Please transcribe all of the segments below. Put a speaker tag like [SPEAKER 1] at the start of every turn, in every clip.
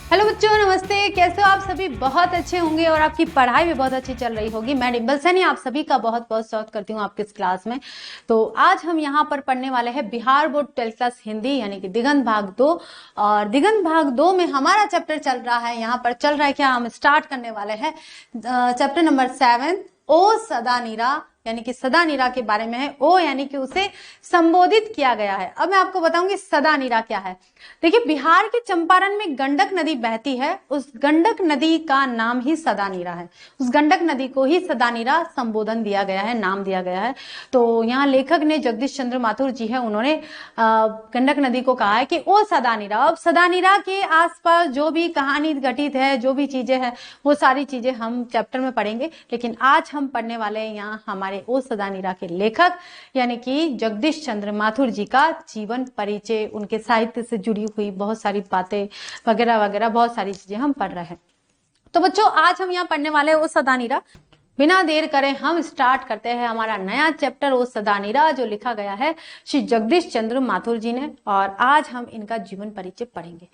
[SPEAKER 1] Hello बच्चों, नमस्ते। कैसे हो आप सभी? बहुत अच्छे होंगे और आपकी पढ़ाई भी बहुत अच्छी चल रही होगी। मैं डिम्पल सैनी आप सभी का बहुत बहुत स्वागत करती हूँ आपके इस क्लास में। तो आज हम यहाँ पर पढ़ने वाले हैं Bihar board 12th class Hindi यानी कि दिगंत भाग 2। और दिगंत भाग 2 में हमारा चैप्टर चल रहा है, यहाँ पर चल रहा है क्या, हम स्टार्ट करने वाले हैं चैप्टर नंबर 7 ओ सदा नीरा, यानी कि सदा नीरा के बारे में है। ओ यानी कि उसे संबोधित किया गया है। अब मैं आपको बताऊंगी सदा नीरा क्या है। देखिए, बिहार के चंपारण में गंडक नदी बहती है, उस गंडक नदी का नाम ही सदा नीरा है। उस गंडक नदी को ही सदा नीरा संबोधन दिया गया है, नाम दिया गया है। तो यहाँ लेखक ने जगदीश चंद्र माथुर जी है, उन्होंने गंडक नदी को कहा है कि ओ सदा नीरा। अब सदा नीरा के आसपास जो भी कहानी घटित है, जो भी चीजें हैं, वो सारी चीजें हम चैप्टर में पढ़ेंगे। लेकिन आज हम पढ़ने वाले हैं यहाँ हमारे ओ सदा नीरा के लेखक यानी कि जगदीश चंद्र माथुर जी का जीवन परिचय, उनके साहित्य से जुड़ी हुई बहुत सारी बातें वगैरह वगैरह बहुत सारी चीजें हम पढ़ रहे हैं। तो बच्चों, आज हम यहाँ पढ़ने वाले हैं ओ सदा नीरा। बिना देर करे हम स्टार्ट करते हैं हमारा नया चैप्टर ओ सदा नीरा, जो लिखा गया है श्री जगदीश चंद्र माथुर जी ने। और आज हम इनका जीवन परिचय पढ़ेंगे।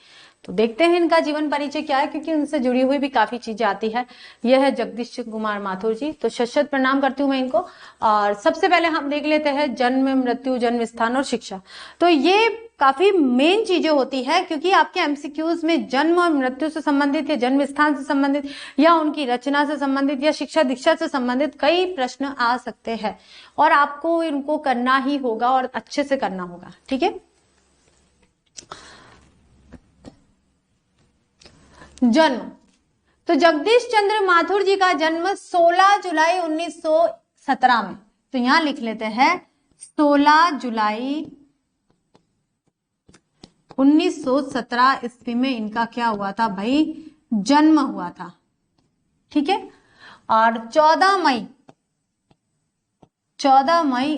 [SPEAKER 1] तो देखते हैं इनका जीवन परिचय क्या है, क्योंकि उनसे जुड़ी हुई भी काफी चीजें आती है। यह है जगदीश कुमार माथुर जी। तो शत प्रणाम करती हूँ मैं इनको। और सबसे पहले हम देख लेते हैं जन्म, मृत्यु, जन्म स्थान और शिक्षा। तो ये काफी मेन चीजें होती है, क्योंकि आपके एमसीक्यूज में जन्म और मृत्यु से संबंधित या जन्म स्थान से संबंधित या उनकी रचना से संबंधित या शिक्षा दीक्षा से संबंधित कई प्रश्न आ सकते हैं। और आपको इनको करना ही होगा और अच्छे से करना होगा, ठीक है। जन्म, तो जगदीश चंद्र माथुर जी का जन्म 16 जुलाई 1917 में। तो यहां लिख लेते हैं 16 जुलाई 1917 ईस्वी में इनका क्या हुआ था भाई, जन्म हुआ था, ठीक है। और 14 मई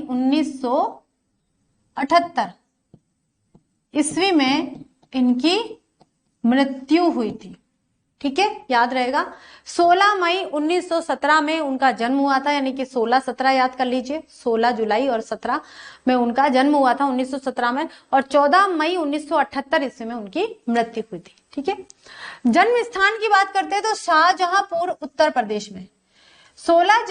[SPEAKER 1] 1978 ईस्वी में इनकी मृत्यु हुई थी, ठीक है, याद रहेगा। 16 मई 1917 में उनका जन्म हुआ था, यानी कि 16-17 याद कर लीजिए। 16 जुलाई और 17 में उनका जन्म हुआ था 1917 में, और 14 मई 1978 ईस्वी में उनकी मृत्यु हुई थी, ठीक है। जन्म स्थान की बात करते हैं तो शाहजहांपुर उत्तर प्रदेश में। 16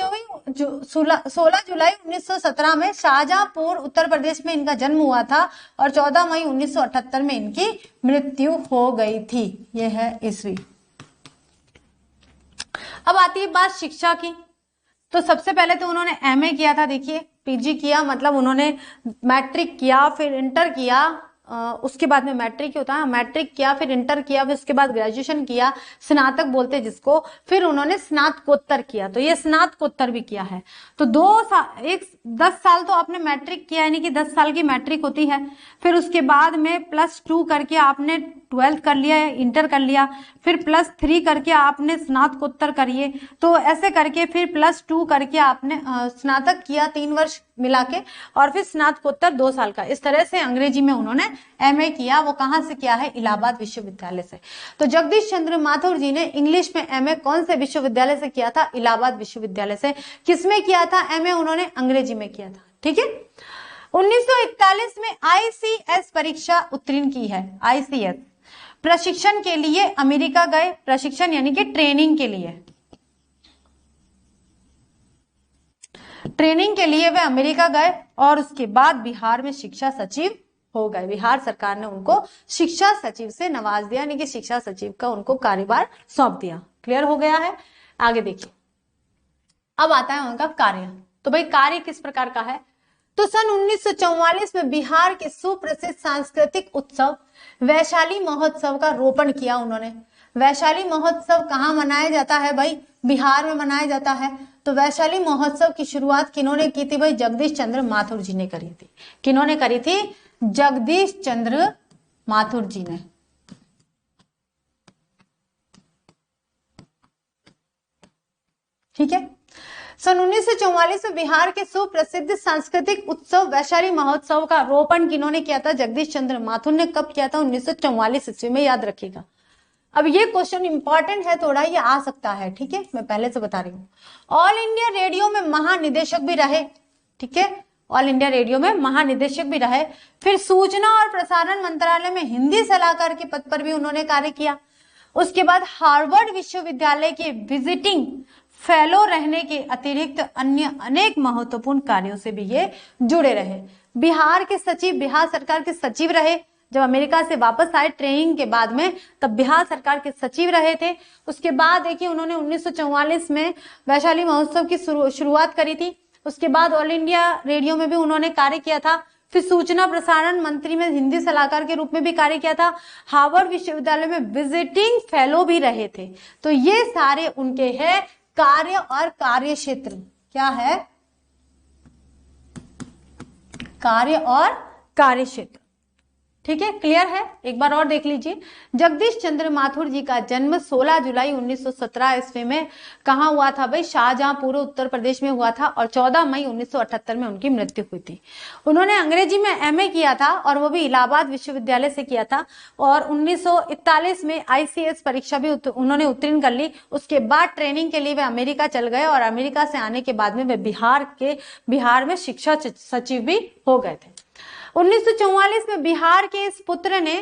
[SPEAKER 1] जुलाई 1917 में शाहजहांपुर उत्तर प्रदेश में इनका जन्म हुआ था, और 14 मई 1978 में इनकी मृत्यु हो गई थी। यह है ईस्वी। अब आती है बात शिक्षा की। तो सबसे पहले तो उन्होंने एमए किया था, देखिए, पीजी किया, मतलब उन्होंने मैट्रिक किया, फिर इंटर किया, उसके बाद में मैट्रिक ही होता है, मैट्रिक किया, फिर इंटर किया, फिर उसके बाद ग्रेजुएशन किया, स्नातक बोलते जिसको, फिर उन्होंने स्नातकोत्तर किया। तो ये स्नातकोत्तर भी किया है। तो 10 साल तो आपने मैट्रिक किया, यानी कि 10 साल की मैट्रिक होती है। फिर उसके बाद में +2 करके आपने 12th कर लिया, इंटर कर लिया, फिर +3 करके आपने स्नातकोत्तर करिए। तो ऐसे करके फिर +2 करके आपने स्नातक किया 3 वर्ष मिला के, और फिर स्नातकोत्तर 2 साल का। इस तरह से अंग्रेजी में उन्होंने एमए किया। वो कहां से किया है? इलाहाबाद विश्वविद्यालय से। तो जगदीश चंद्र माथुर जी ने इंग्लिश में एमए कौन से विश्वविद्यालय से किया था? इलाहाबाद विश्वविद्यालय से। किसमें किया था एमए? उन्होंने अंग्रेजी में किया था, ठीक है। 1941 में ICS परीक्षा उत्तीर्ण की है। ICS प्रशिक्षण के लिए अमेरिका गए, प्रशिक्षण यानी कि ट्रेनिंग के लिए, ट्रेनिंग के लिए वे अमेरिका गए, और उसके बाद बिहार में शिक्षा सचिव हो गए। बिहार सरकार ने उनको शिक्षा सचिव से नवाज दिया, यानी कि शिक्षा सचिव का उनको कार्यभार सौंप दिया। क्लियर हो गया है? आगे देखिए, अब आता है उनका कार्य। तो भाई कार्य किस प्रकार का है? तो सन 1944 में बिहार के सुप्रसिद्ध सांस्कृतिक उत्सव वैशाली महोत्सव का रोपण किया उन्होंने। वैशाली महोत्सव कहाँ मनाया जाता है भाई? बिहार में मनाया जाता है। तो वैशाली महोत्सव की शुरुआत किन्होंने की थी भाई? जगदीश चंद्र माथुर जी ने करी थी। किन्होंने करी थी? जगदीश चंद्र माथुर जी ने। ठीक है। सन 1944 में बिहार के सुप्रसिद्ध सांस्कृतिक उत्सव वैशाली महोत्सव का रोपण किन्होंने किया था? जगदीश चंद्र माथुर ने। कब किया था? 1944 ईस्वी में, याद रखिएगा। अब ये क्वेश्चन इंपॉर्टेंट है थोड़ा, ये आ सकता है, ठीक है, मैं पहले से बता रही हूँ। ऑल इंडिया रेडियो में महानिदेशक भी रहे, ठीक है, ऑल इंडिया रेडियो में महानिदेशक भी रहे। फिर सूचना और प्रसारण मंत्रालय में हिंदी सलाहकार के पद पर भी उन्होंने कार्य किया। उसके बाद हार्वर्ड विश्वविद्यालय के विजिटिंग फेलो रहने के अतिरिक्त अन्य अनेक महत्वपूर्ण कार्यों से भी ये जुड़े रहे। बिहार के सचिव, बिहार सरकार के सचिव रहे जब अमेरिका से वापस आए ट्रेनिंग के बाद में, तब बिहार सरकार के सचिव रहे थे। उसके बाद देखिए उन्होंने 1944 में वैशाली महोत्सव की शुरुआत करी थी। उसके बाद ऑल इंडिया रेडियो में भी उन्होंने कार्य किया था। फिर सूचना प्रसारण मंत्री में हिंदी सलाहकार के रूप में भी कार्य किया था। हार्वर्ड विश्वविद्यालय में विजिटिंग फेलो भी रहे थे। तो ये सारे उनके हैं कार्य और कार्य क्षेत्र। क्या है? कार्य और कार्य क्षेत्र। ठीक है, क्लियर है? एक बार और देख लीजिए। जगदीश चंद्र माथुर जी का जन्म 16 जुलाई 1917 ईस्वी में कहाँ हुआ था भाई? शाहजहांपुर उत्तर प्रदेश में हुआ था और 14 मई 1978 में उनकी मृत्यु हुई थी। उन्होंने अंग्रेजी में एमए किया था और वो भी इलाहाबाद विश्वविद्यालय से किया था और 1941 में आईसीएस परीक्षा भी उन्होंने उत्तीर्ण कर ली। उसके बाद ट्रेनिंग के लिए वे अमेरिका चल गए और अमेरिका से आने के बाद में वे बिहार में शिक्षा सचिव भी हो गए थे। 1944 में बिहार के इस पुत्र ने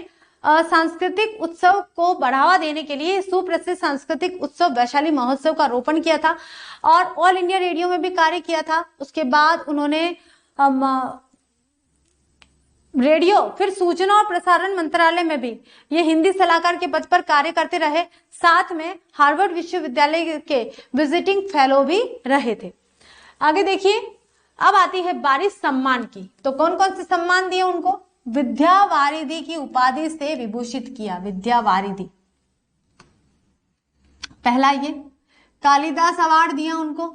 [SPEAKER 1] सांस्कृतिक उत्सव को बढ़ावा देने के लिए सुप्रसिद्ध सांस्कृतिक उत्सव वैशाली महोत्सव का रोपण किया था और ऑल इंडिया रेडियो में भी कार्य किया था। उसके बाद उन्होंने रेडियो, फिर सूचना और प्रसारण मंत्रालय में भी ये हिंदी सलाहकार के पद पर कार्य करते रहे। साथ में हार्वर्ड विश्वविद्यालय के विजिटिंग फेलो भी रहे थे। आगे देखिए, अब आती है बारी सम्मान की। तो कौन कौन से सम्मान दिए उनको? विद्यावारिधि की उपाधि से विभूषित किया। विद्यावारिधि पहला ये। कालिदास अवार्ड दिया उनको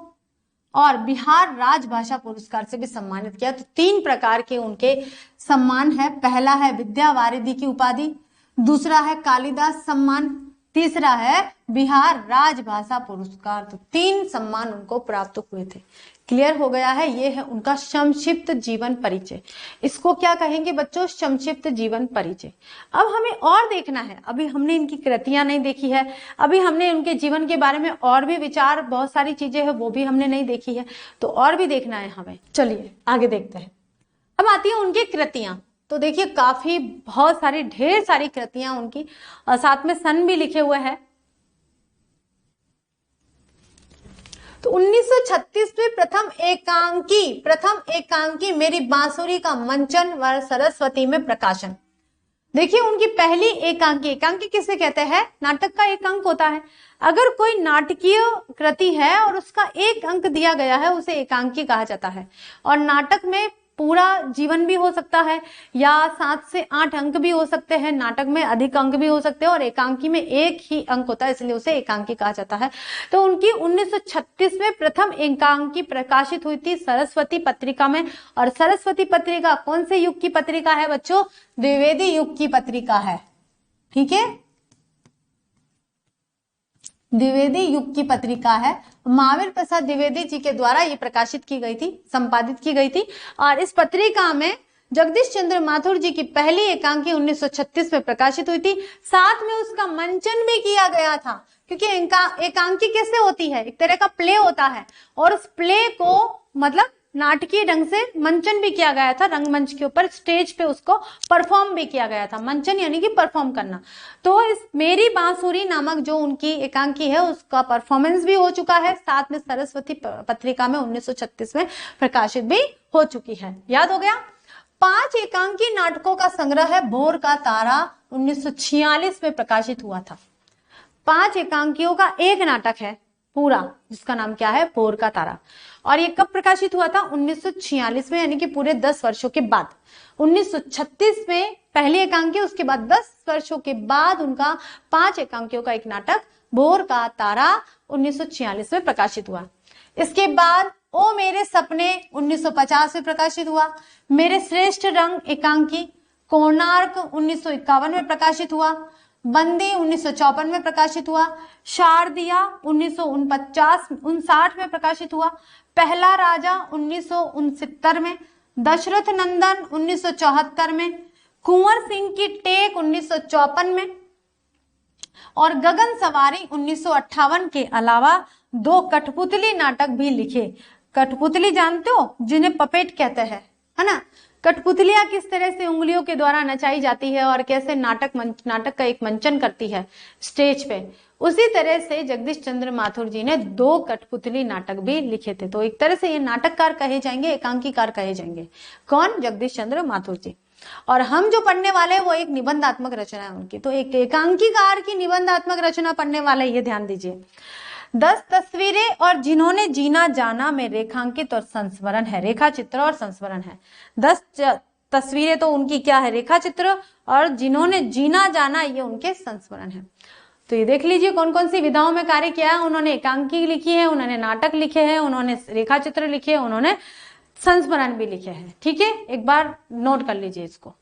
[SPEAKER 1] और बिहार राजभाषा पुरस्कार से भी सम्मानित किया। तो 3 प्रकार के उनके सम्मान है। पहला है विद्यावारिधि की उपाधि, दूसरा है कालिदास सम्मान, तीसरा है बिहार राजभाषा पुरस्कार। तो 3 सम्मान उनको प्राप्त हुए थे। क्लियर हो गया है? ये है उनका संक्षिप्त जीवन परिचय। इसको क्या कहेंगे बच्चों? संक्षिप्त जीवन परिचय। अब हमें और देखना है, अभी हमने इनकी कृतियां नहीं देखी है, अभी हमने उनके जीवन के बारे में और भी विचार, बहुत सारी चीजें हैं वो भी हमने नहीं देखी है, तो और भी देखना है हमें। चलिए आगे देखते हैं। अब आती है उनकी कृतियां। तो देखिए काफी बहुत सारी ढेर सारी कृतियां उनकी, और साथ में सन भी लिखे हुए हैं। तो 1936 में प्रथम एकांकी मेरी बांसुरी का मंचन व सरस्वती में प्रकाशन। देखिए उनकी पहली एकांकी किसे कहते हैं? नाटक का एक अंक होता है। अगर कोई नाटकीय कृति है और उसका एक अंक दिया गया है उसे एकांकी कहा जाता है। और नाटक में पूरा जीवन भी हो सकता है या 7 से 8 अंक भी हो सकते हैं, नाटक में अधिक अंक भी हो सकते हैं और एकांकी में एक ही अंक होता है, इसलिए उसे एकांकी कहा जाता है। तो उनकी 1936 में प्रथम एकांकी प्रकाशित हुई थी सरस्वती पत्रिका में। और सरस्वती पत्रिका कौन से युग की पत्रिका है बच्चों? द्विवेदी युग की पत्रिका है। ठीक है, द्विवेदी युग की पत्रिका है। महावीर प्रसाद द्विवेदी जी के द्वारा ये प्रकाशित की गई थी, संपादित की गई थी। और इस पत्रिका में जगदीश चंद्र माथुर जी की पहली एकांकी 1936 में प्रकाशित हुई थी। साथ में उसका मंचन भी किया गया था, क्योंकि एकांकी कैसे होती है? एक तरह का प्ले होता है और उस प्ले को मतलब नाटकीय ढंग से मंचन भी किया गया था। रंगमंच के ऊपर स्टेज पे उसको परफॉर्म भी किया गया था। मंचन यानी कि परफॉर्म करना। तो इस मेरी बांसुरी नामक जो उनकी एकांकी है उसका परफॉर्मेंस भी हो चुका है, साथ में सरस्वती पत्रिका में 1936 में प्रकाशित भी हो चुकी है। याद हो गया? 5 एकांकी नाटकों का संग्रह है भोर का तारा, 1946 में प्रकाशित हुआ था। 5 एकांकियों का एक नाटक है पूरा, जिसका नाम क्या है? भोर का तारा। और ये कब प्रकाशित हुआ था? 1946 में, यानी कि पूरे 10 वर्षों के बाद। 1936 में पहली एकांकी, उसके बाद 10 वर्षों के बाद उनका 5 एकांकियों का एक नाटक भोर का तारा 1946 में प्रकाशित हुआ। इसके बाद ओ मेरे सपने 1950 में प्रकाशित हुआ। मेरे श्रेष्ठ रंग एकांकी कोणार्क 1951 में प्रकाशित हुआ। बंदी 1954 में प्रकाशित हुआ। शारदिया 1959 में प्रकाशित हुआ। पहला राजा 1969 में। दशरथ नंदन 1974 में। कुंवर सिंह की टेक 1954 में और गगन सवारी 1958 के अलावा 2 कठपुतली नाटक भी लिखे। कठपुतली जानते हो, जिन्हें पपेट कहते हैं, है ना? कठपुतलियां किस तरह से उंगलियों के द्वारा नचाई जाती है और कैसे नाटक का एक मंचन करती है स्टेज पे, उसी तरह से जगदीश चंद्र माथुर जी ने 2 कठपुतली नाटक भी लिखे थे। तो एक तरह से ये नाटककार कहे जाएंगे, एकांकीकार कहे जाएंगे। कौन? जगदीश चंद्र माथुर जी। और हम जो पढ़ने वाले हैं वो एक निबंधात्मक रचना है उनकी। तो एक एकांकीकार की निबंधात्मक रचना पढ़ने वाले, ये ध्यान दीजिए। 10 तस्वीरें और जिन्होंने जीना जाना में रेखांकित और संस्मरण है, रेखा चित्र और संस्मरण है। 10 तस्वीरें तो उनकी क्या है? रेखा चित्र, और जिन्होंने जीना जाना ये उनके संस्मरण है। तो ये देख लीजिए कौन कौन सी विधाओं में कार्य किया है। उन्होंने एकांकी लिखी है, उन्होंने नाटक लिखे हैं, उन्होंने रेखा चित्र लिखे हैं, उन्होंने संस्मरण भी लिखे हैं। ठीक है, एक बार नोट कर लीजिए इसको।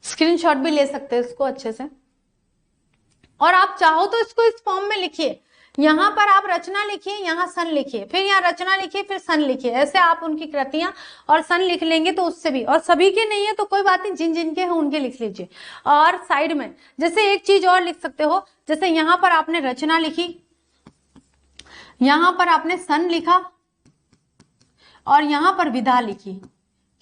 [SPEAKER 1] स्क्रीनशॉट भी ले सकते हैं इसको अच्छे से, और आप चाहो तो इसको इस फॉर्म में लिखिए। यहां पर आप रचना लिखिए, यहां सन लिखिए, फिर यहाँ रचना लिखिए, फिर सन लिखिए। ऐसे आप उनकी कृतियां और सन लिख लेंगे तो उससे भी, और सभी के नहीं है तो कोई बात नहीं, जिन जिन के हैं उनके लिख लीजिए। और साइड में जैसे एक चीज और लिख सकते हो, जैसे यहां पर आपने रचना लिखी, यहां पर आपने सन लिखा, और यहां पर विधा लिखी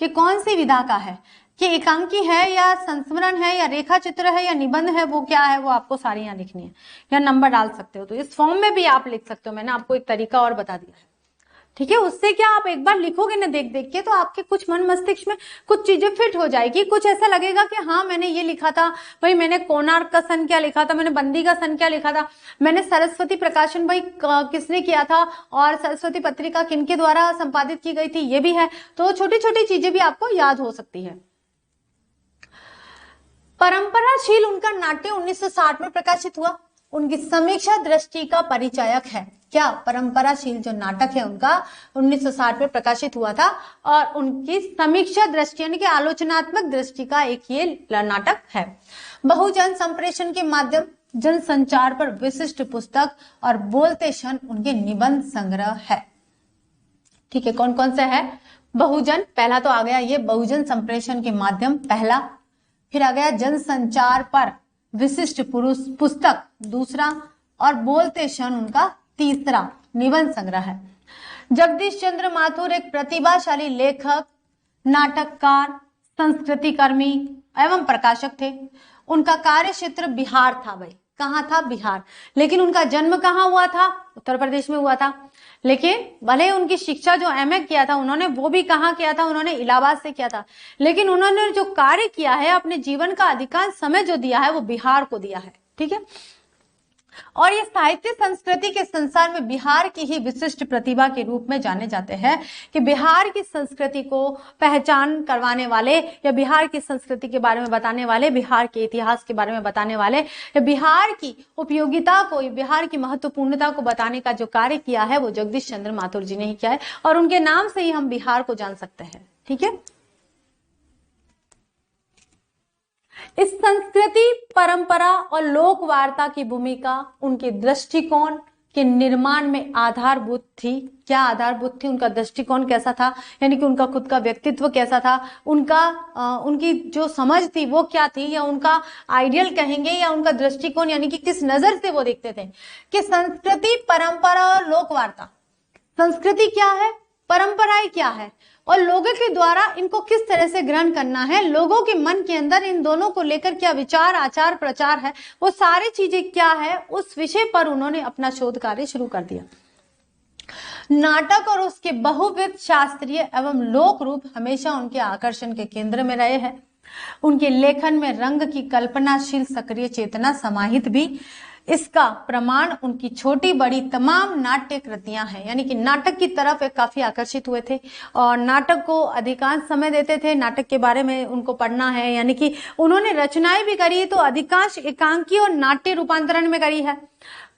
[SPEAKER 1] कि कौन सी विधा का है, कि एकांकी है या संस्मरण है या रेखा चित्र है या निबंध है, वो क्या है, वो आपको सारी यहाँ लिखनी है, या नंबर डाल सकते हो। तो इस फॉर्म में भी आप लिख सकते हो, मैंने आपको एक तरीका और बता दिया है। ठीक है, उससे क्या आप एक बार लिखोगे ना देख देख के, तो आपके कुछ मन मस्तिष्क में कुछ चीजें फिट हो जाएगी। कुछ ऐसा लगेगा कि हाँ मैंने ये लिखा था भाई, मैंने कोणार्क का सन क्या लिखा था, मैंने बंदी का सन क्या लिखा था, मैंने सरस्वती प्रकाशन भाई किसने किया था, और सरस्वती पत्रिका किनके द्वारा संपादित की गई थी, ये भी है। तो छोटी छोटी चीजें भी आपको याद हो सकती है। परंपराशील उनका नाट्य 1960 में प्रकाशित हुआ। उनकी समीक्षा दृष्टि का परिचायक है। क्या? परंपराशील जो नाटक है उनका 1960 में प्रकाशित हुआ था, और उनकी समीक्षा दृष्टि यानी कि आलोचनात्मक दृष्टि का एक ये नाटक है। बहुजन संप्रेषण के माध्यम जनसंचार पर विशिष्ट पुस्तक और बोलते क्षण उनके निबंध संग्रह है। ठीक है, कौन कौन सा है? बहुजन, पहला तो आ गया ये बहुजन संप्रेषण के माध्यम, पहला। फिर आ गया जनसंचार पर विशिष्ट पुस्तक, दूसरा। और बोलते क्षण उनका तीसरा निबंध संग्रह है। जगदीश चंद्र माथुर एक प्रतिभाशाली लेखक, नाटककार, संस्कृति कर्मी एवं प्रकाशक थे। उनका कार्य क्षेत्र बिहार था भाई। कहाँ था? बिहार। लेकिन उनका जन्म कहाँ हुआ था? उत्तर प्रदेश में हुआ था। लेकिन भले उनकी शिक्षा जो एमए किया था उन्होंने, वो भी कहाँ किया था? उन्होंने इलाहाबाद से किया था। लेकिन उन्होंने जो कार्य किया है, अपने जीवन का अधिकांश समय जो दिया है वो बिहार को दिया है। ठीक है, और ये साहित्य संस्कृति के संसार में बिहार की ही विशिष्ट प्रतिभा के रूप में जाने जाते हैं, कि बिहार की संस्कृति को पहचान करवाने वाले, या बिहार की संस्कृति के बारे में बताने वाले, बिहार के इतिहास के बारे में बताने वाले, या बिहार की उपयोगिता को, बिहार की महत्वपूर्णता को बताने का जो कार्य किया है वो जगदीश चंद्र माथुर जी ने ही किया है, और उनके नाम से ही हम बिहार को जान सकते हैं। ठीक है, इस संस्कृति, परंपरा और लोक वार्ता की भूमिका उनके दृष्टिकोण के निर्माण में आधारभूत थी। क्या आधारभूत थी? उनका दृष्टिकोण कैसा था, यानी कि उनका खुद का व्यक्तित्व कैसा था, उनकी जो समझ थी वो क्या थी, या उनका आइडियल कहेंगे, या उनका दृष्टिकोण यानी कि किस नजर से वो देखते थे कि संस्कृति, परंपरा और लोक वार्ता। संस्कृति क्या है, परंपराएं क्या है, और लोगों के द्वारा इनको किस तरह से ग्रहण करना है, लोगों के मन के अंदर इन दोनों को लेकर क्या विचार, आचार, प्रचार है, वो सारी चीजें क्या है, उस विषय पर उन्होंने अपना शोध कार्य शुरू कर दिया। नाटक और उसके बहुविध शास्त्रीय एवं लोक रूप हमेशा उनके आकर्षण के केंद्र में रहे हैं। उनके लेखन में रंग की कल्पनाशील सक्रिय चेतना समाहित भी। इसका प्रमाण उनकी छोटी बड़ी तमाम नाट्य कृतियां हैं, यानी कि नाटक की तरफ काफी आकर्षित हुए थे और नाटक को अधिकांश समय देते थे। नाटक के बारे में उनको पढ़ना है, यानी कि उन्होंने रचनाएं भी करी तो अधिकांश एकांकी और नाट्य रूपांतरण में करी है।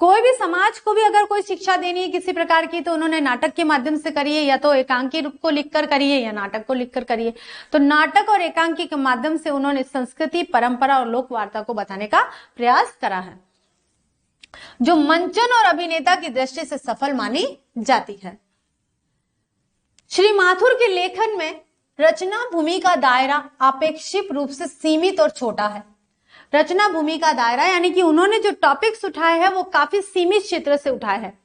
[SPEAKER 1] कोई भी समाज को भी अगर कोई शिक्षा देनी है किसी प्रकार की तो उन्होंने नाटक के माध्यम से करी है, या तो एकांकी रूप को लिखकर करी है या नाटक को लिखकर करी है। तो नाटक और एकांकी के माध्यम से उन्होंने संस्कृति, परंपरा और लोक वार्ता को बताने का प्रयास करा है, जो मंचन और अभिनेता की दृष्टि से सफल मानी जाती है। श्री माथुर के लेखन में रचना भूमि का दायरा अपेक्षित रूप से सीमित और छोटा है। रचना भूमि का दायरा, यानी कि उन्होंने जो टॉपिक्स उठाए हैं वो काफी सीमित क्षेत्र से उठाए हैं।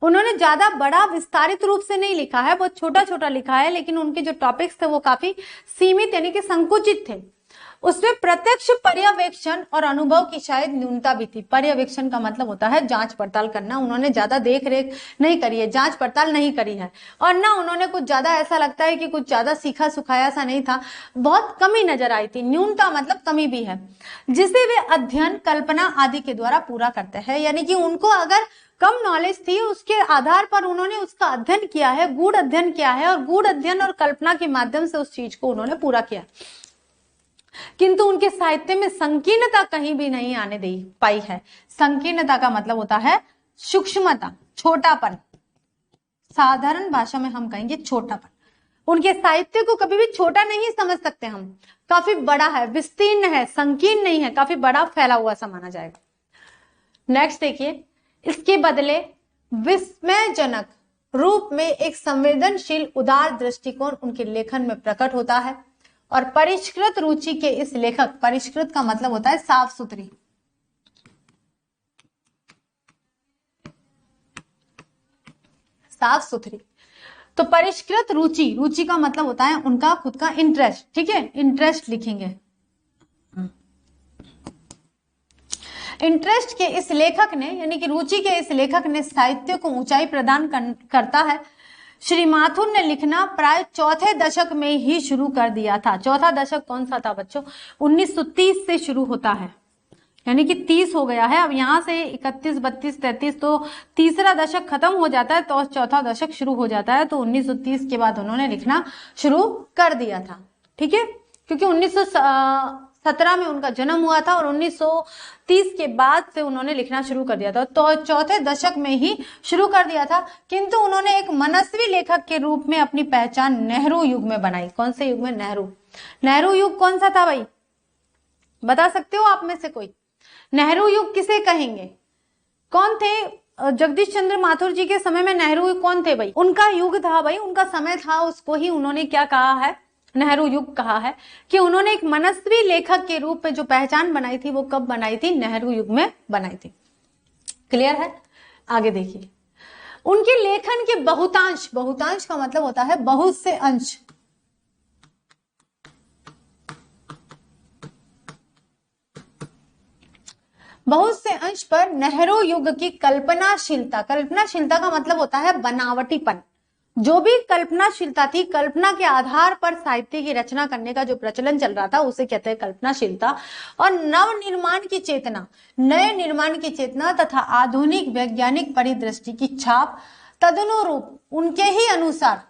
[SPEAKER 1] उन्होंने ज्यादा बड़ा विस्तारित रूप से नहीं लिखा है, बहुत छोटा छोटा लिखा है, लेकिन उनके जो टॉपिक्स थे वो काफी सीमित यानी कि संकुचित थे। उसमें प्रत्यक्ष पर्यवेक्षण और अनुभव की शायद न्यूनता भी थी। पर्यवेक्षण का मतलब होता है जांच पड़ताल करना, उन्होंने ज्यादा देख रेख नहीं करी है, जांच पड़ताल नहीं करी है, और ना उन्होंने कुछ ज्यादा, ऐसा लगता है कि कुछ ज्यादा सीखा सुखाया सा नहीं था, बहुत कमी नजर आई थी। न्यूनता मतलब कमी भी है, जिसे वे अध्ययन, कल्पना आदि के द्वारा पूरा करते हैं। यानी कि उनको अगर कम नॉलेज थी, उसके आधार पर उन्होंने उसका अध्ययन किया है, गूढ़ अध्ययन किया है, और गूढ़ अध्ययन और कल्पना के माध्यम से उस चीज को उन्होंने पूरा किया। किंतु उनके साहित्य में संकीर्णता कहीं भी नहीं आने दी पाई है। संकीर्णता का मतलब होता है सूक्ष्मता, छोटापन, साधारण भाषा में हम कहेंगे छोटापन। उनके साहित्य को कभी भी छोटा नहीं समझ सकते हम, काफी बड़ा है, विस्तीर्ण है, संकीर्ण नहीं है, काफी बड़ा फैला हुआ सा माना जाएगा। नेक्स्ट देखिए, इसके बदले विस्मयजनक रूप में एक संवेदनशील उदार दृष्टिकोण उनके लेखन में प्रकट होता है, और परिष्कृत रुचि के इस लेखक, परिष्कृत का मतलब होता है साफ सुथरी, साफ सुथरी, तो परिष्कृत रुचि, रुचि का मतलब होता है उनका खुद का इंटरेस्ट, ठीक है, इंटरेस्ट लिखेंगे। इंटरेस्ट के इस लेखक ने, यानी कि रुचि के इस लेखक ने साहित्य को ऊंचाई प्रदान करता है। श्री माथुर ने लिखना प्राय चौथे दशक में ही शुरू कर दिया था। चौथा दशक कौन सा था बच्चों? 1930 से शुरू होता है, यानी कि 30 हो गया है। अब यहां से 31, 32, 33, तो तीसरा दशक खत्म हो जाता है, तो चौथा दशक शुरू हो जाता है। तो 1930 के बाद उन्होंने लिखना शुरू कर दिया था, ठीक है, क्योंकि 1917 में उनका जन्म हुआ था और 1930 के बाद से उन्होंने लिखना शुरू कर दिया था, तो चौथे दशक में ही शुरू कर दिया था। किंतु उन्होंने एक मनस्वी लेखक के रूप में अपनी पहचान नेहरू युग में बनाई। कौन से युग में? नेहरू युग कौन सा था भाई, बता सकते हो आप में से कोई? नेहरू युग किसे कहेंगे? कौन थे? जगदीश चंद्र माथुर जी के समय में नेहरू कौन थे भाई? उनका युग था भाई, उनका समय था, उसको ही उन्होंने क्या कहा है? नेहरू युग कहा है। कि उन्होंने एक मनस्वी लेखक के रूप में जो पहचान बनाई थी वो कब बनाई थी? नेहरू युग में बनाई थी। क्लियर है? आगे देखिए, उनके लेखन के बहुतांश, बहुतांश का मतलब होता है बहुत से अंश, बहुत से अंश पर नेहरू युग की कल्पनाशीलता, कल्पनाशीलता का मतलब होता है बनावटीपन, जो भी कल्पनाशीलता थी, कल्पना के आधार पर साहित्य की रचना करने का जो प्रचलन चल रहा था उसे कहते हैं कल्पनाशीलता। और नव निर्माण की चेतना, नए निर्माण की चेतना तथा आधुनिक वैज्ञानिक परिदृष्टि की छाप तदनुरूप, उनके ही अनुसार,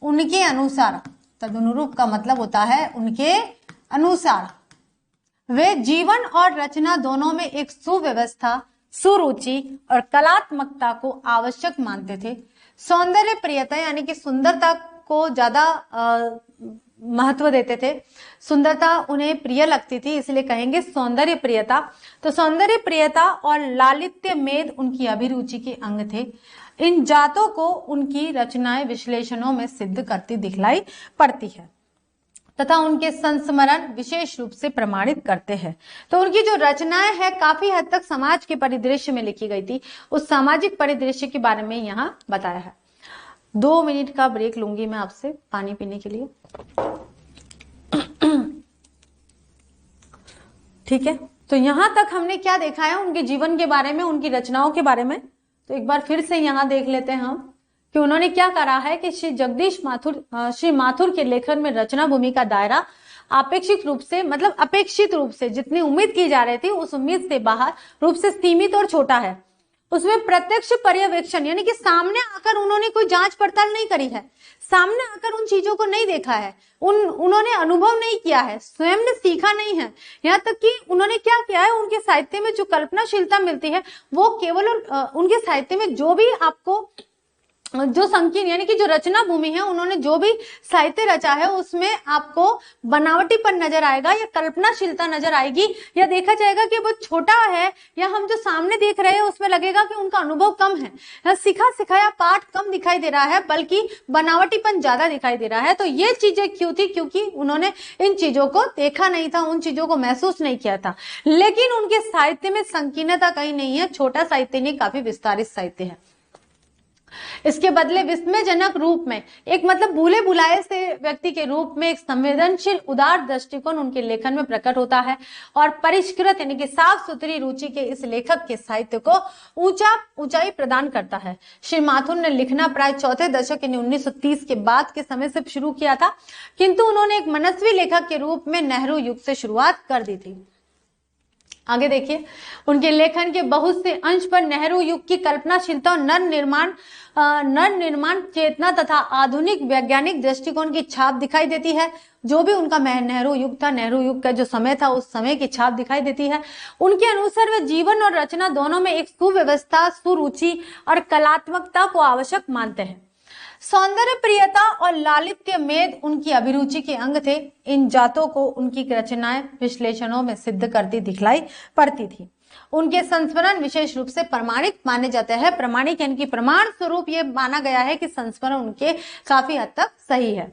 [SPEAKER 1] उनके अनुसार, तदनुरूप का मतलब होता है उनके अनुसार, वे जीवन और रचना दोनों में एक सुव्यवस्था, सुरुचि और कलात्मकता को आवश्यक मानते थे। सौंदर्य प्रियता, यानी कि सुंदरता को ज्यादा महत्व देते थे, सुंदरता उन्हें प्रिय लगती थी, इसलिए कहेंगे सौंदर्य प्रियता। तो सौंदर्य प्रियता और लालित्य मेद उनकी अभिरुचि के अंग थे। इन जातों को उनकी रचनाएं विश्लेषणों में सिद्ध करती दिखलाई पड़ती है तथा उनके संस्मरण विशेष रूप से प्रमाणित करते हैं। तो उनकी जो रचनाएं हैं काफी हद तक समाज के परिदृश्य में लिखी गई थी, उस सामाजिक परिदृश्य के बारे में यहाँ बताया है। 2 मिनट का ब्रेक लूंगी मैं आपसे पानी पीने के लिए, ठीक है। तो यहां तक हमने क्या देखा है उनके जीवन के बारे में, उनकी रचनाओं के बारे में। तो एक बार फिर से यहाँ देख लेते हैं हम कि उन्होंने क्या करा है कि श्री माथुर के लेखन में रचना भूमि का दायरा अपेक्षित रूप से, मतलब अपेक्षित रूप से जितनी उम्मीद की जा रही थी उस उम्मीद से बाहर रूप से सीमित और छोटा है। उसमें प्रत्यक्ष पर्यवेक्षण, यानी कि सामने आकर उन्होंने कोई जांच पड़ताल नहीं करी है, सामने आकर उन चीजों को नहीं देखा है, उन्होंने अनुभव नहीं किया है, स्वयं ने सीखा नहीं है। यहाँ तक कि उन्होंने क्या किया है, उनके साहित्य में जो कल्पनाशीलता मिलती है वो केवल उनके साहित्य में जो भी आपको जो संकीर्ण यानी कि जो रचना भूमि है, उन्होंने जो भी साहित्य रचा है उसमें आपको बनावटीपन नजर आएगा या कल्पनाशीलता नजर आएगी, या देखा जाएगा कि वो छोटा है, या हम जो सामने देख रहे हैं उसमें लगेगा कि उनका अनुभव कम है, सिखा सिखाया पाठ कम दिखाई दे रहा है, बल्कि बनावटीपन ज्यादा दिखाई दे रहा है। तो ये चीजें क्यों थी? क्योंकि उन्होंने इन चीजों को देखा नहीं था, उन चीजों को महसूस नहीं किया था। लेकिन उनके साहित्य में संकीर्णता कहीं नहीं है, छोटा साहित्य नहीं, काफी विस्तारित साहित्य है। इसके बदले विस्मयजनक रूप में एक मतलब भूले भुलाए से व्यक्ति के रूप में एक संवेदनशील उदार दृष्टिकोण उनके लेखन में प्रकट होता है, और परिष्कृत यानी कि साफ सुथरी रुचि के इस लेखक के साहित्य को ऊंचाई प्रदान करता है। श्री माथुर ने लिखना प्राय चौथे दशक यानी 1930 के बाद के समय से शुरू किया था, किंतु उन्होंने एक मनस्वी लेखक के रूप में नेहरू युग से शुरुआत कर दी थी। आगे देखिए, उनके लेखन के बहुत से अंश पर नेहरू युग की कल्पनाशीलता और नर निर्माण चेतना तथा आधुनिक वैज्ञानिक दृष्टिकोण की छाप दिखाई देती है। जो भी उनका नेहरू युग था, नेहरू युग का जो समय था, उस समय की छाप दिखाई देती है। उनके अनुसार वे जीवन और रचना दोनों में एक सुव्यवस्था, सुरुचि और कलात्मकता को आवश्यक मानते हैं। सौंदर्य प्रियता और लालित्य मेद उनकी अभिरुचि के अंग थे। इन जातों को उनकी रचनाएं विश्लेषणों में सिद्ध करती दिखलाई पड़ती थी। उनके संस्मरण विशेष रूप से प्रमाणिक माने जाते हैं। प्रमाणिक यानी कि प्रमाण स्वरूप ये माना गया है कि संस्मरण उनके काफी हद तक सही है।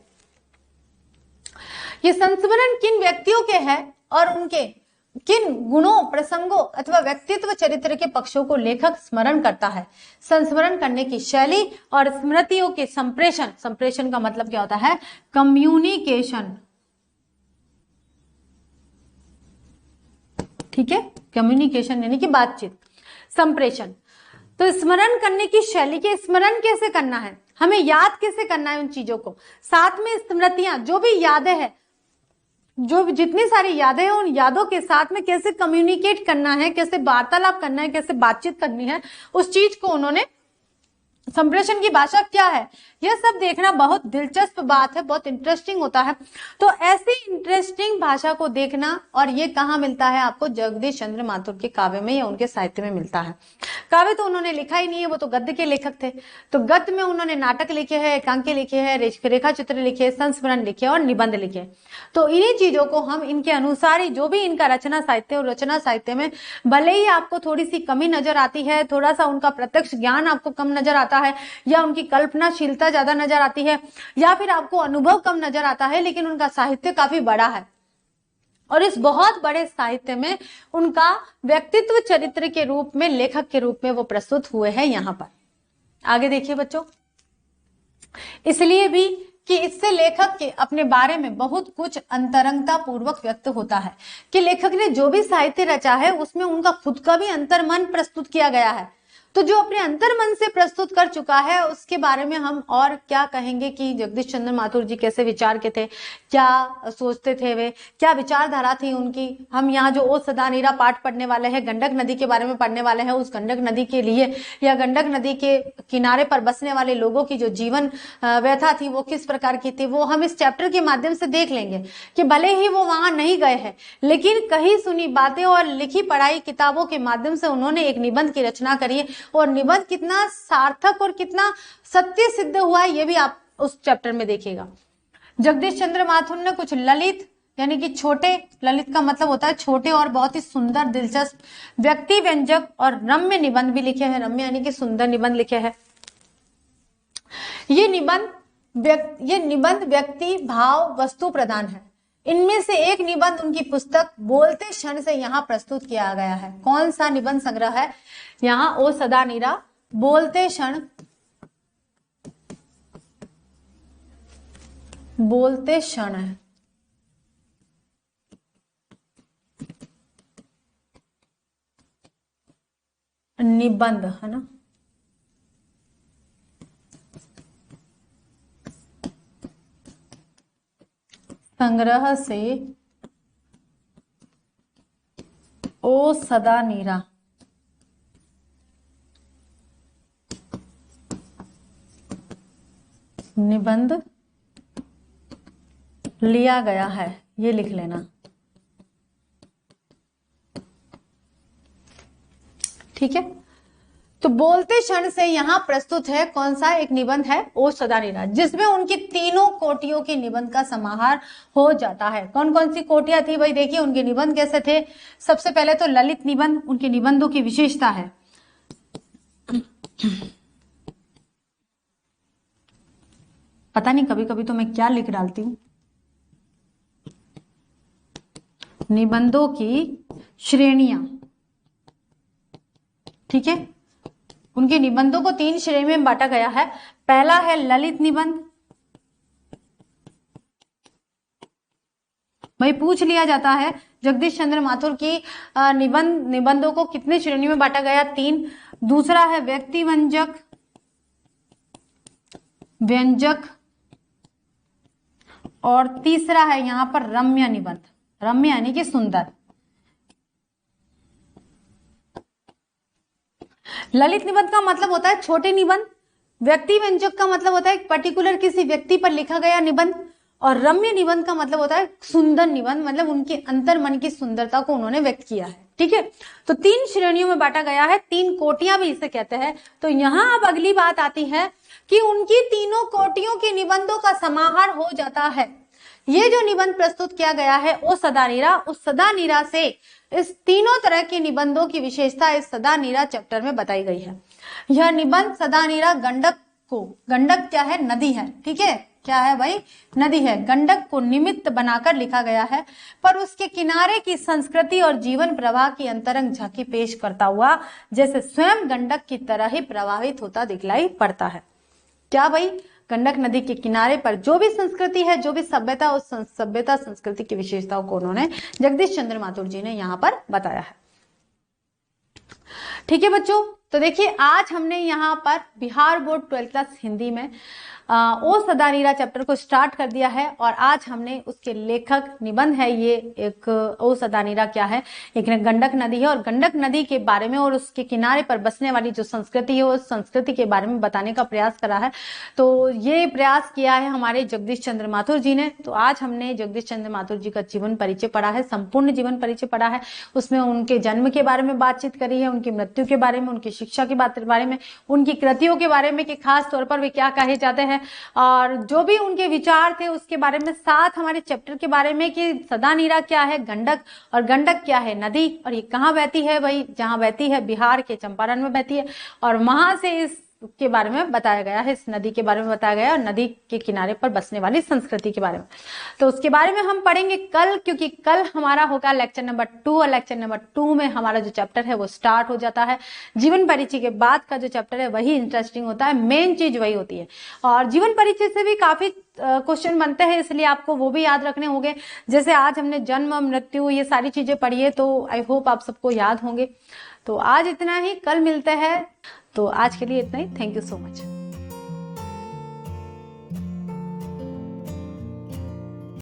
[SPEAKER 1] ये संस्मरण किन व्यक्तियों के हैं और उनके किन गुणों, प्रसंगों अथवा व्यक्तित्व चरित्र के पक्षों को लेखक स्मरण करता है। संस्मरण करने की शैली और स्मृतियों के संप्रेषण का मतलब क्या होता है? कम्युनिकेशन। ठीक है, कम्युनिकेशन यानी कि बातचीत, संप्रेषण। तो स्मरण करने की शैली के स्मरण कैसे करना है, हमें याद कैसे करना है उन चीजों को, साथ में स्मृतियां, जो भी यादें हैं, जो जितनी सारी यादें हैं, उन यादों के साथ में कैसे कम्युनिकेट करना है, कैसे वार्तालाप करना है, कैसे बातचीत करनी है, उस चीज को उन्होंने, संप्रेषण की भाषा क्या है, यह सब देखना बहुत दिलचस्प बात है, बहुत इंटरेस्टिंग होता है। तो ऐसी इंटरेस्टिंग भाषा को देखना, और ये कहाँ मिलता है आपको? जगदीश चंद्र माथुर के काव्य में या उनके साहित्य में मिलता है। काव्य तो उन्होंने लिखा ही नहीं है, वो तो गद्य के लेखक थे। तो गद्य में उन्होंने नाटक लिखे हैं, एकांके लिखे हैं, रेखा चित्र लिखे, संस्मरण लिखे और निबंध लिखे। तो इन्हीं चीजों को हम इनके अनुसार ही, जो भी इनका रचना साहित्य, और रचना साहित्य में भले ही आपको थोड़ी सी कमी नजर आती है, थोड़ा सा उनका प्रत्यक्ष ज्ञान आपको कम नजर आता है, या उनकी कल्पनाशीलता ज्यादा नजर आती है, या फिर आपको अनुभव कम नजर आता है, लेकिन उनका साहित्य काफी बड़ा है। और इस बहुत बड़े साहित्य में उनका व्यक्तित्व चरित्र के रूप में, लेखक के रूप में वो प्रस्तुत हुए हैं यहाँ पर। आगे देखिए बच्चों, इसलिए भी कि इससे लेखक के अपने बारे में बहुत कुछ अंतरंगता पूर्वक व्यक्त होता है, कि लेखक ने जो भी साहित्य रचा है उसमें उनका खुद का भी अंतर्मन प्रस्तुत किया गया है। तो जो अपने अंतर्मन से प्रस्तुत कर चुका है, उसके बारे में हम और क्या कहेंगे कि जगदीश चंद्र माथुर जी कैसे विचार के थे, क्या सोचते थे वे, क्या विचारधारा थी उनकी। हम यहाँ जो ओ सदा नीरा पाठ पढ़ने वाले हैं, गंडक नदी के बारे में पढ़ने वाले हैं। उस गंडक नदी के लिए या गंडक नदी के किनारे पर बसने वाले लोगों की जो जीवन व्यथा थी वो किस प्रकार की थी, वो हम इस चैप्टर के माध्यम से देख लेंगे। कि भले ही वो वहां नहीं गए हैं, लेकिन कही सुनी बातें और लिखी पढ़ाई किताबों के माध्यम से उन्होंने एक निबंध की रचना करी है, और निबंध कितना सार्थक और कितना सत्य सिद्ध हुआ है, ये भी आप उस चैप्टर में देखिएगा। जगदीश चंद्र माथुर ने कुछ ललित यानी कि छोटे, ललित का मतलब होता है छोटे, और बहुत ही सुंदर, दिलचस्प, व्यक्ति व्यंजक और रम्य निबंध भी लिखे हैं। रम्य यानी कि सुंदर निबंध लिखे हैं। ये निबंध व्यक्ति, भाव, वस्तु प्रधान है। इनमें से एक निबंध उनकी पुस्तक बोलते क्षण से यहाँ प्रस्तुत किया गया है। कौन सा निबंध संग्रह है? यहाँ ओ सदा नीरा बोलते क्षण, बोलते क्षण है। निबंध है ना, संग्रह से ओ सदा नीरा निबंध लिया गया है, ये लिख लेना। ठीक है, तो बोलते क्षण से यहाँ प्रस्तुत है कौन सा एक निबंध है, ओ सदा नीरा, जिसमें उनकी तीनों कोटियों के निबंध का समाहार हो जाता है। कौन कौन सी कोटियां थी भाई, देखिए उनके निबंध कैसे थे। सबसे पहले तो ललित निबंध, उनके निबंधों की विशेषता है। पता नहीं कभी कभी तो मैं क्या लिख डालती हूँ। निबंधों की श्रेणियां, ठीक है। उनके निबंधों को 3 श्रेणी में बांटा गया है। पहला है ललित निबंध। भाई पूछ लिया जाता है जगदीश चंद्र माथुर की निबंधों को कितने श्रेणी में बांटा गया, 3। दूसरा है व्यक्ति व्यंजक, और तीसरा है यहां पर रम्य निबंध। रम्य यानी कि सुंदर। ललित निबंध का मतलब होता है छोटे निबंध, व्यक्ति व्यंजक का मतलब होता है पर्टिकुलर किसी व्यक्ति पर लिखा गया निबंध, और रम्य निबंध का मतलब होता है सुंदर निबंध, मतलब उनके अंतर मन की सुंदरता को उन्होंने व्यक्त किया है, ठीक है। तो 3 श्रेणियों में बांटा गया है, 3 कोटियां भी इसे कहते हैं। तो यहाँ अब अगली बात आती है कि उनकी तीनों कोटियों के निबंधों का समाहार हो जाता है। ये जो निबंध प्रस्तुत किया गया है ओ सदा नीरा, उस सदा नीरा से इस तीनों तरह के निबंधों की विशेषता इस सदा नीरा चैप्टर में बताई गई है। यह निबंध सदा नीरा गंडक को, गंडक क्या है, नदी है, ठीक है, क्या है भाई, नदी है, गंडक को निमित्त बनाकर लिखा गया है, पर उसके किनारे की संस्कृति और जीवन प्रवाह की अंतरंग झांकी पेश करता हुआ जैसे स्वयं गंडक की तरह ही प्रभावित होता दिखलाई पड़ता है। क्या भाई, गंडक नदी के किनारे पर जो भी संस्कृति है, जो भी सभ्यता, उस सभ्यता संस्कृति की विशेषताओं को उन्होंने जगदीश चंद्र माथुर जी ने यहाँ पर बताया है। ठीक है बच्चों, तो देखिए आज हमने यहाँ पर Bihar board 12th class Hindi में ओ सदा नीरा चैप्टर को स्टार्ट कर दिया है, और आज हमने उसके लेखक निबंध है ये एक ओ सदा नीरा क्या है, एक गंडक नदी है, और गंडक नदी के बारे में और उसके किनारे पर बसने वाली जो संस्कृति है उस संस्कृति के बारे में बताने का प्रयास करा है। तो ये प्रयास किया है हमारे जगदीश चंद्र माथुर जी ने। तो आज हमने जगदीश चंद्र माथुर जी का जीवन परिचय पढ़ा है, संपूर्ण जीवन परिचय पढ़ा है। उसमें उनके जन्म के बारे में बातचीत करी है, उनकी मृत्यु के बारे में, उनकी शिक्षा के बारे में, उनकी कृतियों के बारे में कि खास तौर पर वे क्या कहे जाते हैं, और जो भी उनके विचार थे उसके बारे में, साथ हमारे चैप्टर के बारे में कि सदा नीरा क्या है, गंडक, और गंडक क्या है, नदी, और ये कहाँ बहती है भाई, जहां बहती है बिहार के चंपारण में बहती है, और वहां से इस के बारे में बताया गया है, इस नदी के बारे में बताया गया है, और नदी के किनारे पर बसने वाली संस्कृति के बारे में। तो उसके बारे में हम पढ़ेंगे कल, क्योंकि कल हमारा होगा लेक्चर नंबर 2, और लेक्चर नंबर 2 में हमारा जो चैप्टर है वो स्टार्ट हो जाता है। जीवन परिचय के बाद का जो चैप्टर है वही इंटरेस्टिंग होता है, मेन चीज वही होती है, और जीवन परिचय से भी काफी क्वेश्चन बनते हैं, इसलिए आपको वो भी याद रखने होंगे। जैसे आज हमने जन्म मृत्यु ये सारी चीजें पढ़ी है, तो आई होप आप सबको याद होंगे। तो आज इतना ही, कल मिलते हैं। तो आज के लिए इतना ही, थैंक यू सो मच।